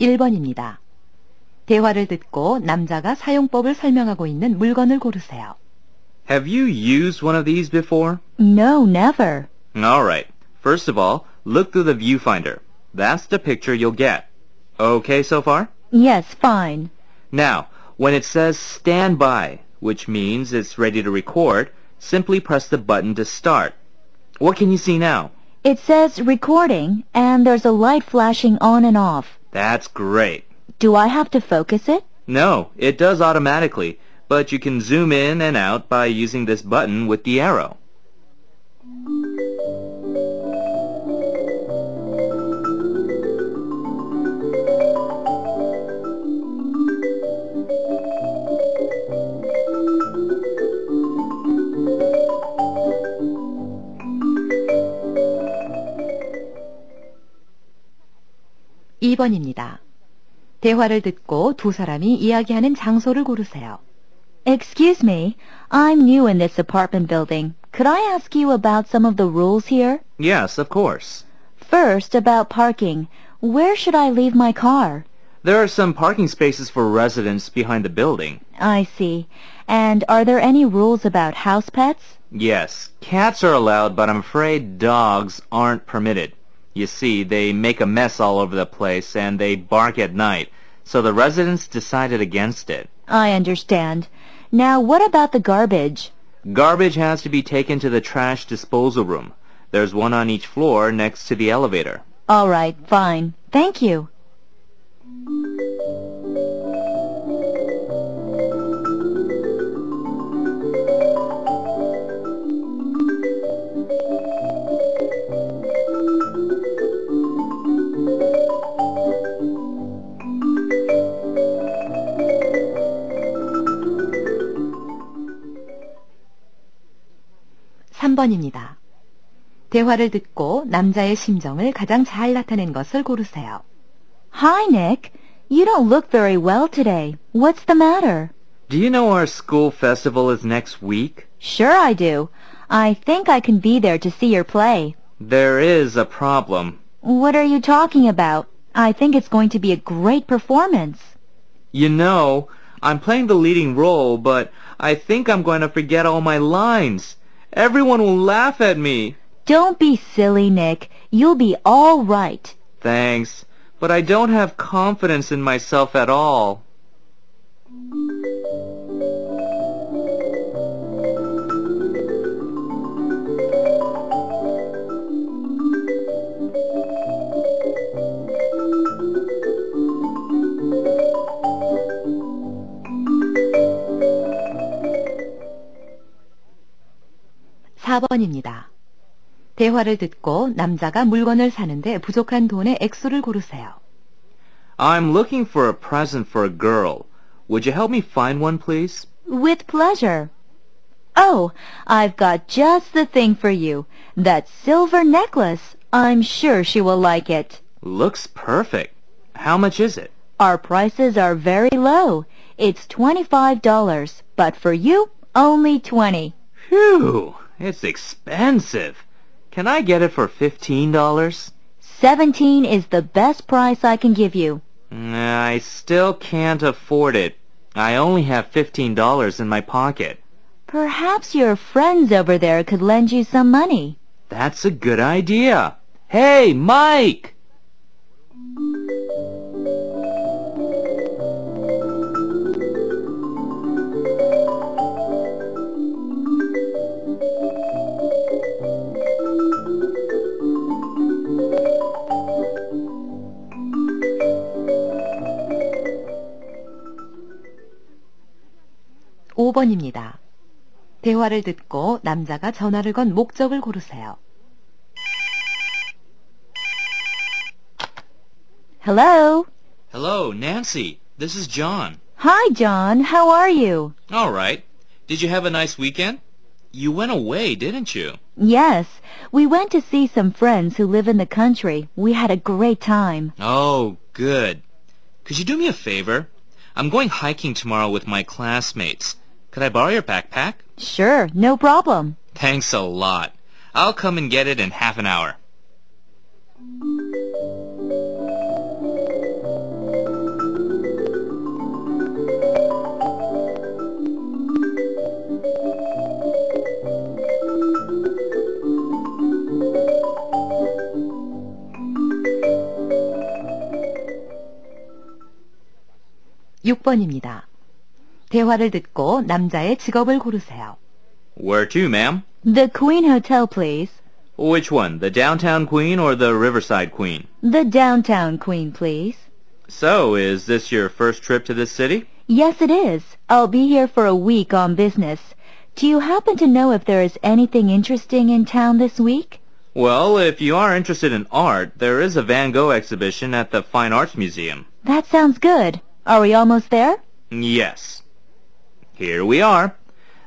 1번입니다. 대화를 듣고 남자가 사용법을 설명하고 있는 물건을 고르세요. Have you used one of these before? No, never. Alright. First of all, look through the viewfinder. That's the picture you'll get. Okay so far? Yes, fine. Now, when it says stand by, which means it's ready to record, simply press the button to start. What can you see now? It says recording, and there's a light flashing on and off. That's great. Do I have to focus it? No, it does automatically, but you can zoom in and out by using this button with the arrow. (2번입니다) 대화를 듣고 두 사람이 이야기하는 장소를 고르세요. Excuse me, I'm new in this apartment building. Could I ask you about some of the rules here? Yes, of course. First, about parking. Where should I leave my car? There are some parking spaces for residents behind the building. I see. And are there any rules about house pets? Yes, cats are allowed, but I'm afraid dogs aren't permitted. You see, they make a mess all over the place and they bark at night, so the residents decided against it. I understand. Now, what about the garbage? Garbage has to be taken to the trash disposal room. There's one on each floor next to the elevator. All right, fine. Thank you. (3번입니다) 대화를 듣고 남자의 심정을 가장 잘 나타낸 것을 고르세요. Hi, Nick. You don't look very well today. What's the matter? Do you know our school festival is next week? Sure I do. I think I can be there to see your play. There is a problem. What are you talking about? I think it's going to be a great performance. You know, I'm playing the leading role, but I think I'm going to forget all my lines. Everyone will laugh at me. Don't be silly, Nick. You'll be all right. Thanks, but I don't have confidence in myself at all. (4번입니다) 대화를 듣고 남자가 물건을 사는데 부족한 돈의 액수를 고르세요. I'm looking for a present for a girl. Would you help me find one, please? With pleasure. Oh, I've got just the thing for you. That silver necklace. I'm sure she will like it. Looks perfect. How much is it? Our prices are very low. It's $25, but for you, only $20. Phew, it's expensive. Can I get it for $15? $17 is the best price I can give you. I still can't afford it. I only have $15 in my pocket. Perhaps your friends over there could lend you some money. That's a good idea. Hey, Mike! (5번입니다) 대화를 듣고 남자가 전화를 건 목적을 고르세요. Hello? Hello, Nancy. This is John. Hi, John. How are you? All right. Did you have a nice weekend? You went away, didn't you? Yes. We went to see some friends who live in the country. We had a great time. Oh, good. Could you do me a favor? I'm going hiking tomorrow with my classmates. Could I borrow your backpack? Sure, no problem. Thanks a lot. I'll come and get it in half an hour. 6번입니다. 대화를 듣고 남자의 직업을 고르세요. Where to, ma'am? The Queen Hotel, please. Which one, the downtown queen or the riverside queen? The downtown Queen, please. So, is this your first trip to this city? Yes, it is. I'll be here for a week on business. Do you happen to know if there is anything interesting in town this week? Well, if you are interested in art, there is a Van Gogh exhibition at the Fine Arts Museum. That sounds good. Are we almost there? Yes. Here we are.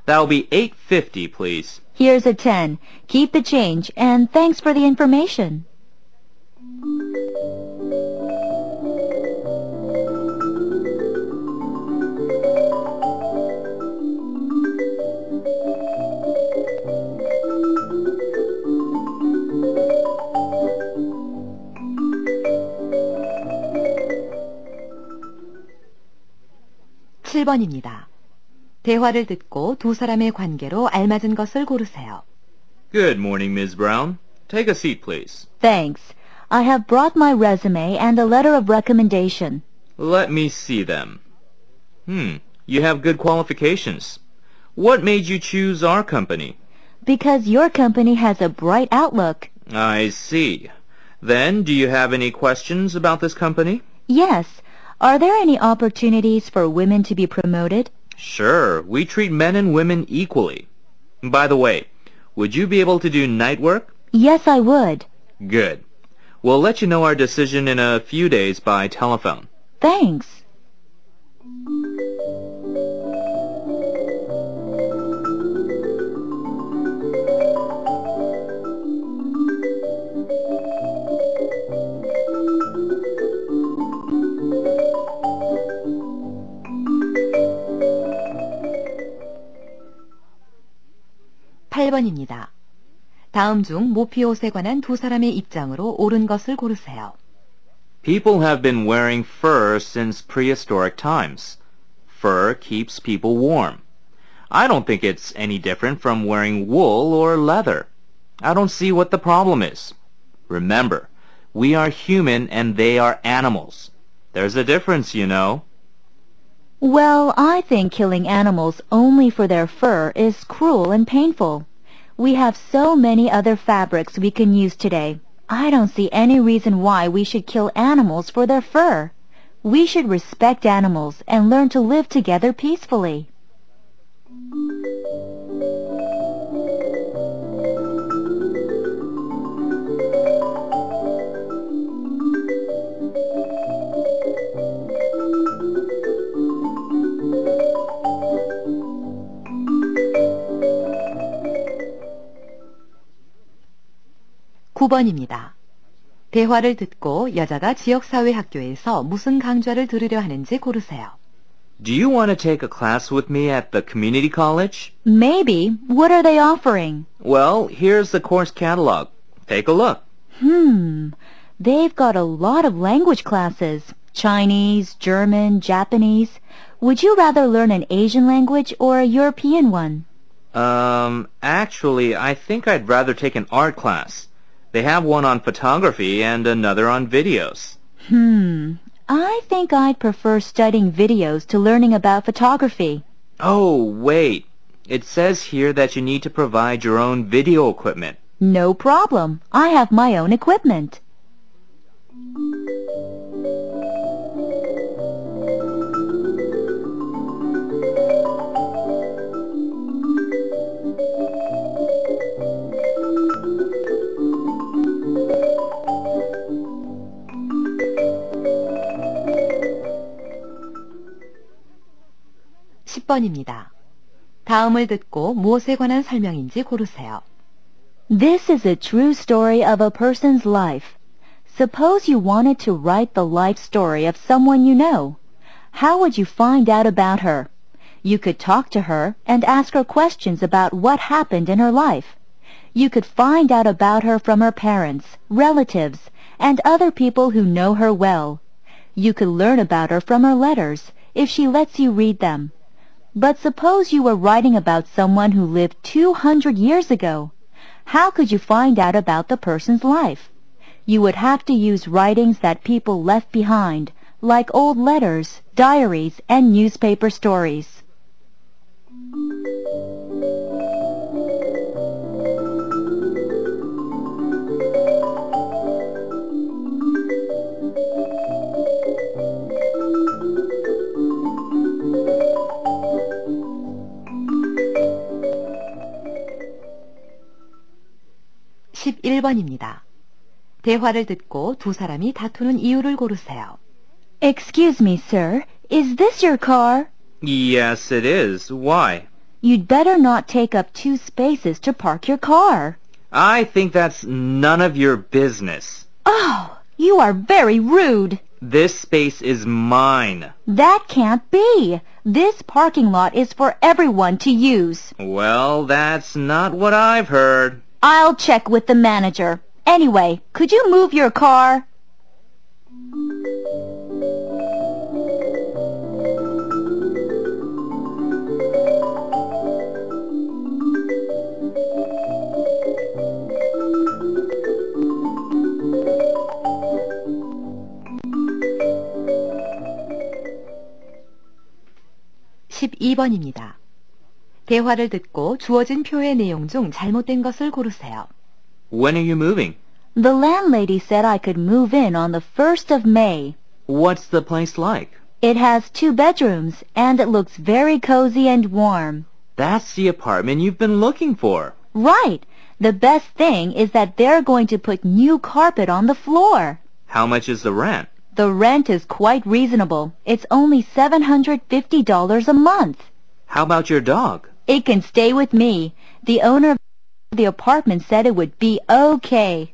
That'll be $8.50, please. Here's a 10. Keep the change, and thanks for the information. (7번입니다) 대화를 듣고 두 사람의 관계로 알맞은 것을 고르세요. Good morning, Ms. Brown. Take a seat, please. Thanks. I have brought my resume and a letter of recommendation. Let me see them. You have good qualifications. What made you choose our company? Because your company has a bright outlook. I see. Then, do you have any questions about this company? Yes. Are there any opportunities for women to be promoted? Sure. We treat men and women equally. By the way, would you be able to do night work? Yes, I would. Good. We'll let you know our decision in a few days by telephone. Thanks. (8번입니다) 다음 중 모피옷에 관한 두 사람의 입장으로 옳은 것을 고르세요. People have been wearing fur since prehistoric times. Fur keeps people warm. I don't think it's any different from wearing wool or leather. I don't see what the problem is. Remember, we are human and they are animals. There's a difference, you know. Well, I think killing animals only for their fur is cruel and painful. We have so many other fabrics we can use today. I don't see any reason why we should kill animals for their fur. We should respect animals and learn to live together peacefully. (9번입니다) 대화를 듣고 여자가 지역사회학교에서 무슨 강좌를 들으려 하는지 고르세요. Do you want to take a class with me at the community college? Maybe. What are they offering? Well, here's the course catalog. Take a look. They've got a lot of language classes. Chinese, German, Japanese. Would you rather learn an Asian language or a European one? Actually, I think I'd rather take an art class. They have one on photography and another on videos. I think I'd prefer studying videos to learning about photography. Oh, wait. It says here that you need to provide your own video equipment. No problem. I have my own equipment. (10번입니다) 다음을 듣고 무엇에 관한 설명인지 고르세요. This is a true story of a person's life. Suppose you wanted to write the life story of someone you know. How would you find out about her? You could talk to her and ask her questions about what happened in her life. You could find out about her from her parents, relatives, and other people who know her well. You could learn about her from her letters, if she lets you read them. But suppose you were writing about someone who lived 200 years ago. How could you find out about the person's life? You would have to use writings that people left behind, like old letters, diaries, and newspaper stories. (11번입니다) 대화를 듣고 두 사람이 다투는 이유를 고르세요. Excuse me, sir. Is this your car? Yes, it is. Why? You'd better not take up 2 spaces to park your car. I think that's none of your business. Oh, you are very rude. This space is mine. That can't be. This parking lot is for everyone to use. Well, that's not what I've heard. I'll check with the manager. Anyway, could you move your car? (12번입니다) 대화를 듣고 주어진 표의 내용 중 잘못된 것을 고르세요. When are you moving? The landlady said I could move in on the 1st of May. What's the place like? It has 2 bedrooms, and it looks very cozy and warm. That's the apartment you've been looking for. Right. The best thing is that they're going to put new carpet on the floor. How much is the rent? The rent is quite reasonable. It's only $750 a month. How about your dog? It can stay with me. The owner of the apartment said it would be okay.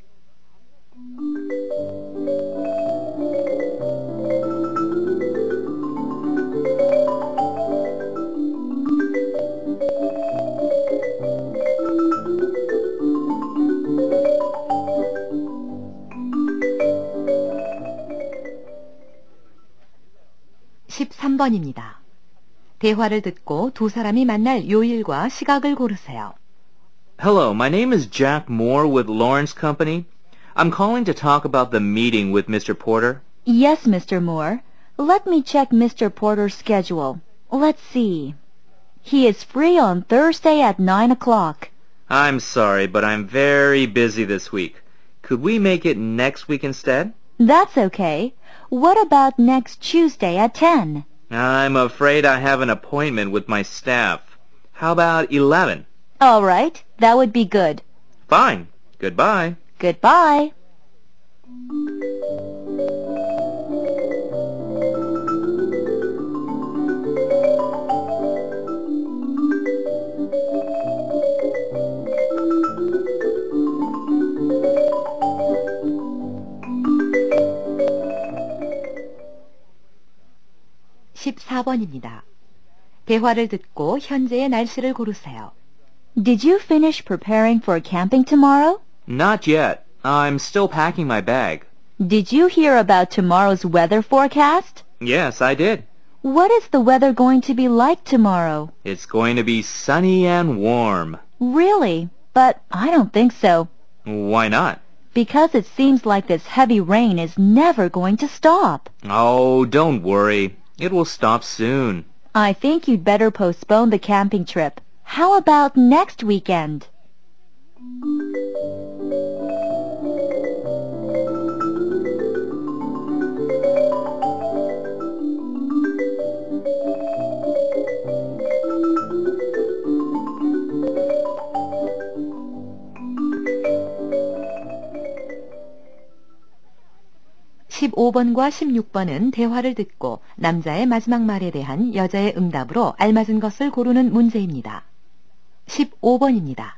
(13번입니다) 대화를 듣고 두 사람이 만날 요일과 시각을 고르세요. Hello, my name is Jack Moore with Lawrence Company. I'm calling to talk about the meeting with Mr. Porter. Yes, Mr. Moore. Let me check Mr. Porter's schedule. Let's see. He is free on Thursday at 9 o'clock. I'm sorry, but I'm very busy this week. Could we make it next week instead? That's okay. What about next Tuesday at 10? I'm afraid I have an appointment with my staff. How about 11? All right, that would be good. Fine. Goodbye. Goodbye. (14번입니다) 대화를 듣고 현재의 날씨를 고르세요. Did you finish preparing for camping tomorrow? Not yet. I'm still packing my bag. Did you hear about tomorrow's weather forecast? Yes, I did. What is the weather going to be like tomorrow? It's going to be sunny and warm. Really? But I don't think so. Why not? Because it seems like this heavy rain is never going to stop. Oh, don't worry. It will stop soon. I think you'd better postpone the camping trip. How about next weekend? (15번과 16번은) 대화를 듣고 남자의 마지막 말에 대한 여자의 응답으로 알맞은 것을 고르는 문제입니다. (15번입니다)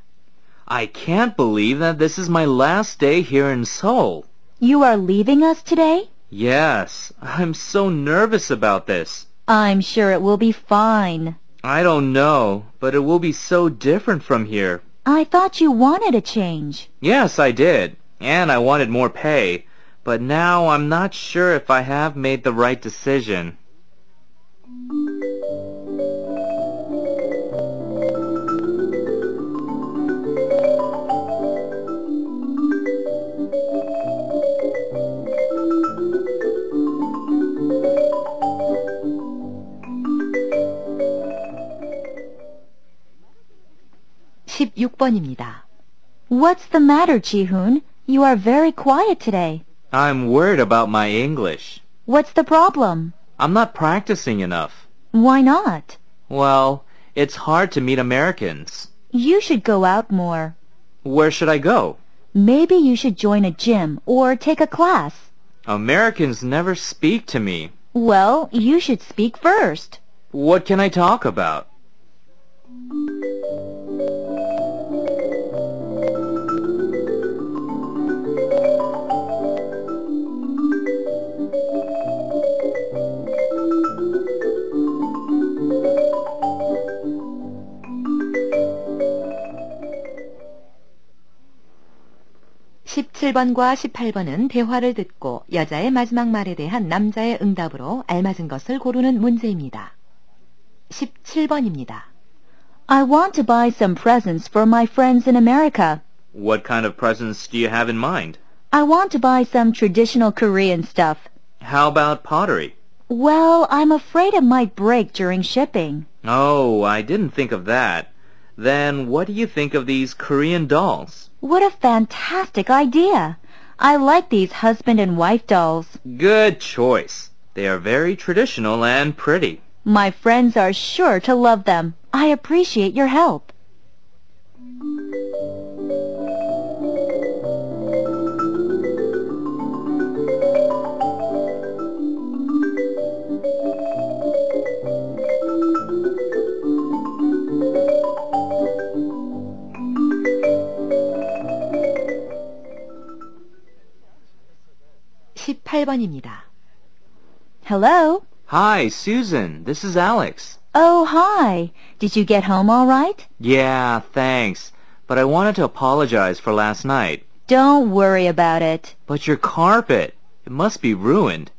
I can't believe that this is my last day here in Seoul. You are leaving us today? Yes, I'm so nervous about this. I'm sure it will be fine. I don't know, but it will be so different from here. I thought you wanted a change. Yes, I did, and I wanted more pay, but now I'm not sure if I have made the right decision. 6번입니다. What's the matter, Ji-hoon? You are very quiet today. I'm worried about my English. What's the problem? I'm not practicing enough. Why not? Well, it's hard to meet Americans. You should go out more. Where should I go? Maybe you should join a gym or take a class. Americans never speak to me. Well, you should speak first. What can I talk about? (17번과 18번은) 대화를 듣고 여자의 마지막 말에 대한 남자의 응답으로 알맞은 것을 고르는 문제입니다. 17번입니다. I want to buy some presents for my friends in America. What kind of presents do you have in mind? I want to buy some traditional Korean stuff. How about pottery? Well, I'm afraid it might break during shipping. Oh, I didn't think of that. Then what do you think of these Korean dolls? What a fantastic idea! I like these husband and wife dolls. Good choice. They are very traditional and pretty. My friends are sure to love them. I appreciate your help. (18번입니다) Hello? Hi, Susan. This is Alex. Oh, hi. Did you get home all right? Yeah, thanks. But I wanted to apologize for last night. Don't worry about it. But your carpet, it must be ruined.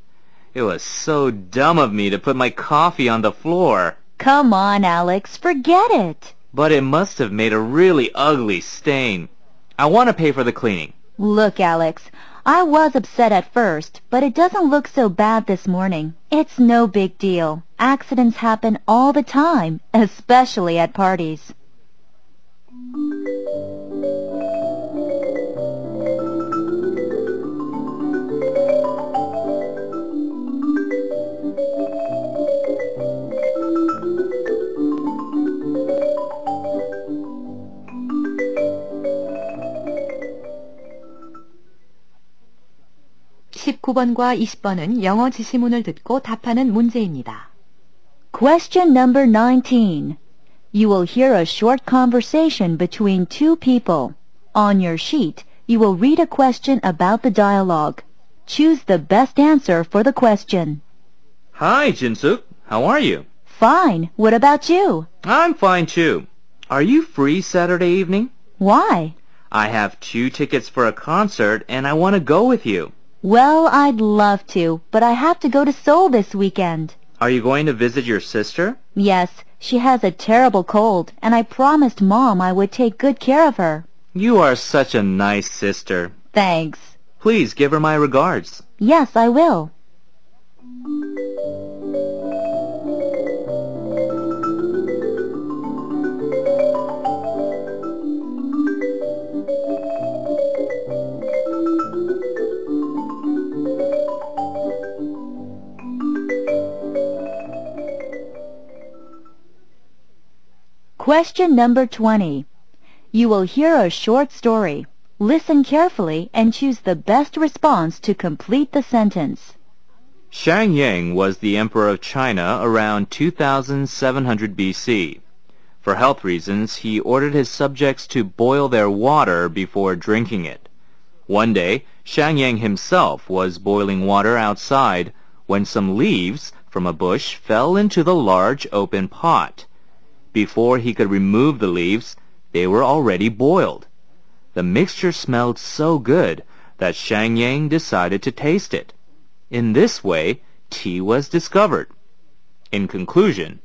It was so dumb of me to put my coffee on the floor. Come on, Alex. Forget it. But it must have made a really ugly stain. I want to pay for the cleaning. Look, Alex, I was upset at first, but it doesn't look so bad this morning. It's no big deal. Accidents happen all the time, especially at parties. (19번과 20번은) 영어 지시문을 듣고 답하는 문제입니다. Question number 19. You will hear a short conversation between two people. On your sheet, you will read a question about the dialogue. Choose the best answer for the question. Hi, Jinsuk. How are you? Fine. What about you? I'm fine, too. Are you free Saturday evening? Why? I have 2 tickets for a concert, and I want to go with you. Well, I'd love to, but I have to go to Seoul this weekend. Are you going to visit your sister? Yes, she has a terrible cold, and I promised Mom I would take good care of her. You are such a nice sister. Thanks. Please give her my regards. Yes, I will. Question number 20. You will hear a short story. Listen carefully and choose the best response to complete the sentence. Shang Yang was the emperor of China around 2700 BC. For health reasons, he ordered his subjects to boil their water before drinking it. One day, Shang Yang himself was boiling water outside when some leaves from a bush fell into the large open pot. Before he could remove the leaves, they were already boiled. The mixture smelled so good that Shang Yang decided to taste it. In this way, tea was discovered. In conclusion,